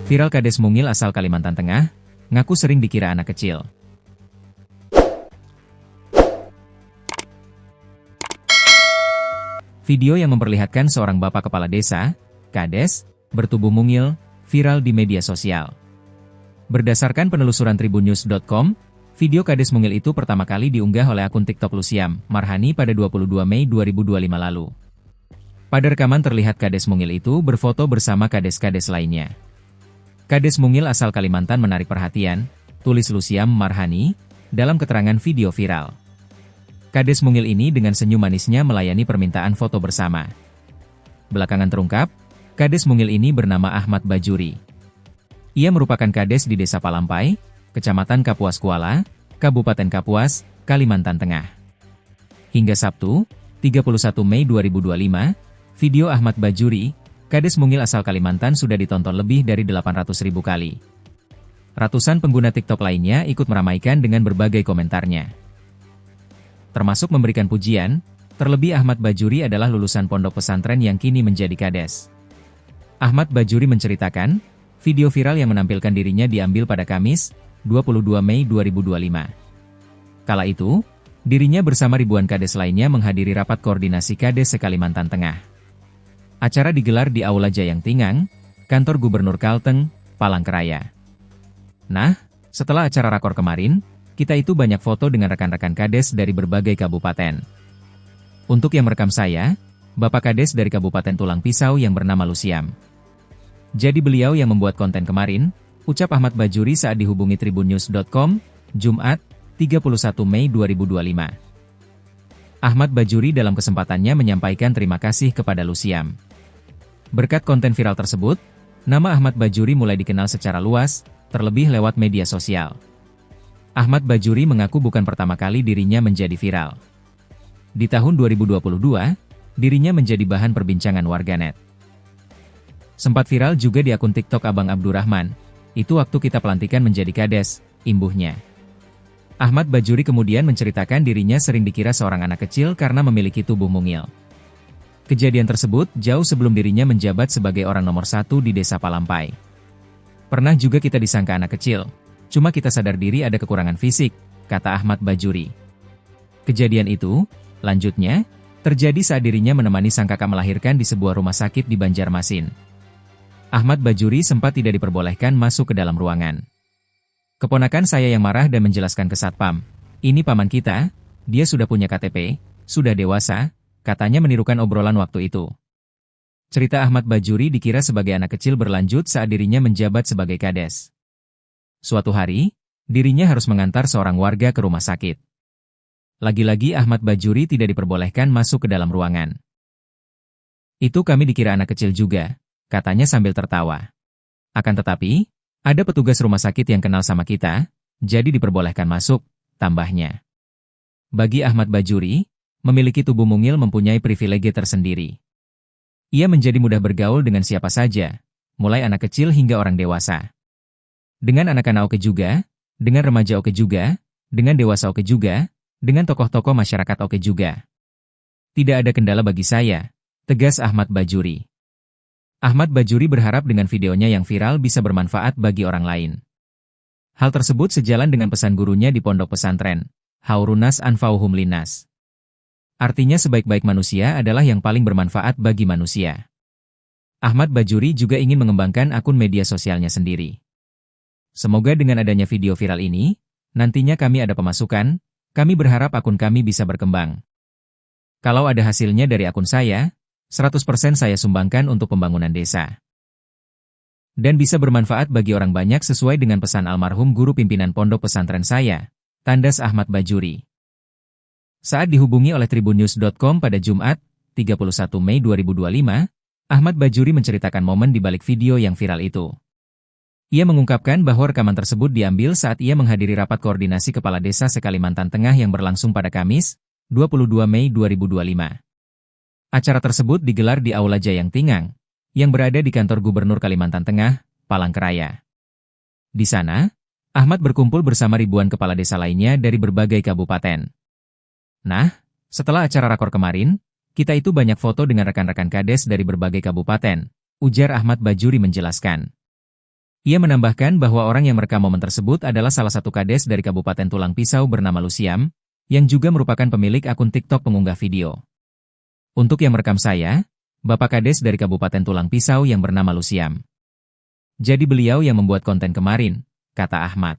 Viral Kades mungil asal Kalimantan Tengah, ngaku sering dikira anak kecil. Video yang memperlihatkan seorang bapak kepala desa, Kades, bertubuh mungil, viral di media sosial. Berdasarkan penelusuran tribunnews.com, video Kades mungil itu pertama kali diunggah oleh akun TikTok Lusiam Marhani pada 22 Mei 2025 lalu. Pada rekaman terlihat Kades mungil itu berfoto bersama kades-kades lainnya. Kades mungil asal Kalimantan menarik perhatian, tulis Lusiam Marhani, dalam keterangan video viral. Kades mungil ini dengan senyum manisnya melayani permintaan foto bersama. Belakangan terungkap, Kades mungil ini bernama Ahmad Bajuri. Ia merupakan Kades di Desa Palampai, Kecamatan Kapuas Kuala, Kabupaten Kapuas, Kalimantan Tengah. Hingga Sabtu, 31 Mei 2025, video Ahmad Bajuri, Kades mungil asal Kalimantan sudah ditonton lebih dari 800.000 kali. Ratusan pengguna TikTok lainnya ikut meramaikan dengan berbagai komentarnya. Termasuk memberikan pujian, terlebih Ahmad Bajuri adalah lulusan pondok pesantren yang kini menjadi Kades. Ahmad Bajuri menceritakan, video viral yang menampilkan dirinya diambil pada Kamis, 22 Mei 2025. Kala itu, dirinya bersama ribuan Kades lainnya menghadiri rapat koordinasi Kades se-Kalimantan Tengah. Acara digelar di Aula Jayang Tingang, kantor Gubernur Kalteng, Palangkaraya. Nah, setelah acara rakor kemarin, kita itu banyak foto dengan rekan-rekan Kades dari berbagai kabupaten. Untuk yang merekam saya, Bapak Kades dari Kabupaten Tulang Pisau yang bernama Lusiam. Jadi beliau yang membuat konten kemarin, ucap Ahmad Bajuri saat dihubungi tribunnews.com, Jumat, 31 Mei 2025. Ahmad Bajuri dalam kesempatannya menyampaikan terima kasih kepada Lusiam. Berkat konten viral tersebut, nama Ahmad Bajuri mulai dikenal secara luas, terlebih lewat media sosial. Ahmad Bajuri mengaku bukan pertama kali dirinya menjadi viral. Di tahun 2022, dirinya menjadi bahan perbincangan warganet. Sempat viral juga di akun TikTok Abang Abdurrahman, itu waktu kita pelantikan menjadi Kades, imbuhnya. Ahmad Bajuri kemudian menceritakan dirinya sering dikira seorang anak kecil karena memiliki tubuh mungil. Kejadian tersebut jauh sebelum dirinya menjabat sebagai orang nomor 1 di Desa Palampai. Pernah juga kita disangka anak kecil, cuma kita sadar diri ada kekurangan fisik, kata Ahmad Bajuri. Kejadian itu, lanjutnya, terjadi saat dirinya menemani sang kakak melahirkan di sebuah rumah sakit di Banjarmasin. Ahmad Bajuri sempat tidak diperbolehkan masuk ke dalam ruangan. Keponakan saya yang marah dan menjelaskan ke Satpam, ini paman kita, dia sudah punya KTP, sudah dewasa, katanya menirukan obrolan waktu itu. Cerita Ahmad Bajuri dikira sebagai anak kecil berlanjut saat dirinya menjabat sebagai Kades. Suatu hari, dirinya harus mengantar seorang warga ke rumah sakit. Lagi-lagi Ahmad Bajuri tidak diperbolehkan masuk ke dalam ruangan. Itu kami dikira anak kecil juga, katanya sambil tertawa. Akan tetapi, ada petugas rumah sakit yang kenal sama kita, jadi diperbolehkan masuk, tambahnya. Bagi Ahmad Bajuri, memiliki tubuh mungil mempunyai privilege tersendiri. Ia menjadi mudah bergaul dengan siapa saja, mulai anak kecil hingga orang dewasa. Dengan anak-anak oke juga, dengan remaja oke juga, dengan dewasa oke juga, dengan tokoh-tokoh masyarakat oke juga. Tidak ada kendala bagi saya, tegas Ahmad Bajuri. Ahmad Bajuri berharap dengan videonya yang viral bisa bermanfaat bagi orang lain. Hal tersebut sejalan dengan pesan gurunya di pondok pesantren, Haurunas Anfauhum Linas. Artinya sebaik-baik manusia adalah yang paling bermanfaat bagi manusia. Ahmad Bajuri juga ingin mengembangkan akun media sosialnya sendiri. Semoga dengan adanya video viral ini, nantinya kami ada pemasukan, kami berharap akun kami bisa berkembang. Kalau ada hasilnya dari akun saya, 100% saya sumbangkan untuk pembangunan desa. Dan bisa bermanfaat bagi orang banyak sesuai dengan pesan almarhum guru pimpinan pondok pesantren saya, tandas Ahmad Bajuri. Saat dihubungi oleh tribunnews.com pada Jumat, 31 Mei 2025, Ahmad Bajuri menceritakan momen di balik video yang viral itu. Ia mengungkapkan bahwa rekaman tersebut diambil saat ia menghadiri rapat koordinasi kepala desa se-Kalimantan Tengah yang berlangsung pada Kamis, 22 Mei 2025. Acara tersebut digelar di Aula Jayang Tingang, yang berada di kantor Gubernur Kalimantan Tengah, Palangkaraya. Di sana, Ahmad berkumpul bersama ribuan kepala desa lainnya dari berbagai kabupaten. Nah, setelah acara rakor kemarin, kita itu banyak foto dengan rekan-rekan Kades dari berbagai kabupaten, ujar Ahmad Bajuri menjelaskan. Ia menambahkan bahwa orang yang merekam momen tersebut adalah salah satu kades dari Kabupaten Tulang Pisau bernama Lusiam, yang juga merupakan pemilik akun TikTok pengunggah video. Untuk yang merekam saya, Bapak Kades dari Kabupaten Tulang Pisau yang bernama Lusiam. Jadi beliau yang membuat konten kemarin, kata Ahmad.